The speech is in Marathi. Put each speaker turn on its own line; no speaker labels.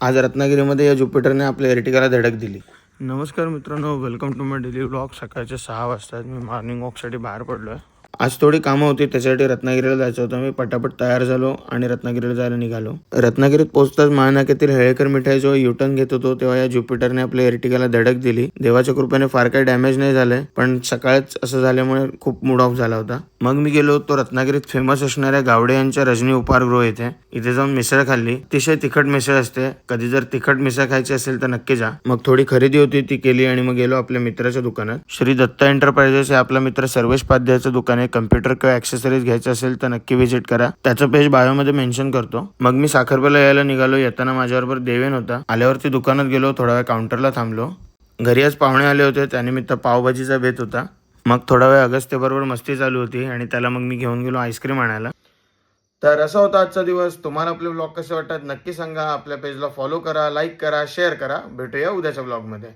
आज रत्नागिरीमध्ये या ज्युपिटरने आपल्या एर्टिगाला धडक दिली। नमस्कार मित्रांनो, welcome to my daily vlog. सकाळचे 6 वाजता मी मॉर्निंग वॉकसाठी बाहेर पडलो आहे। आज थोडी कामं होती, त्याच्यासाठी रत्नागिरीला जायचं होतं। मी पटापट तयार झालो आणि रत्नागिरीला जायला निघालो। रत्नागिरीत पोहोचताच महानाक्यातील हेळेकर मिठाई जो युटर्न घेत होतो तेव्हा या ज्युपिटरने आपल्या एर्टिगाला धडक दिली। देवाच्या कृपेने फार काही डॅमेज नाही झालंय, पण सकाळच असं झाल्यामुळे खूप मूड ऑफ झाला होता। मग मी गेलो तो रत्नागिरीत फेमस असणाऱ्या गावडे यांच्या रजनी उपाहारगृह इथे जाऊन मिसळ खाल्ली। अतिशय तिखट मिसळ असते, कधी जर तिखट मिसळ खायची असेल तर नक्की जा। मग थोडी खरेदी होती ती केली आणि मग गेलो आपल्या मित्राच्या दुकानात। श्री दत्ता एंटरप्राइजेस हे आपला मित्र सर्वेश पाध्यायचं दुकान आहे। कम्प्युटर किंवा ॲक्सेसरीज घ्यायचं असेल तर नक्की व्हिजिट करा, त्याचं पेज बायोमध्ये मेन्शन करतो। मग मी साखरपेला यायला निघालो। येताना माझ्याबरोबर देवेन होता। आल्यावरती दुकानात गेलो, थोडा वेळ काउंटरला थांबलो। घरी आज पाहुणे आले होते, त्यानिमित्त पावभाजीचा बेत होता। मग थोडा वेळ अगस्त्यबरोबर मस्ती चालू होती आणि त्याला मग मी घेऊन गेलो आईस्क्रीम आणायला। तर असा होता आजचा दिवस। तुम्हाला आपले व्लॉग कसे वाटतात नक्की सांगा। आपल्या पेजला फॉलो करा, लाईक करा, शेअर करा। भेटूया उद्याच्या व्लॉगमध्ये।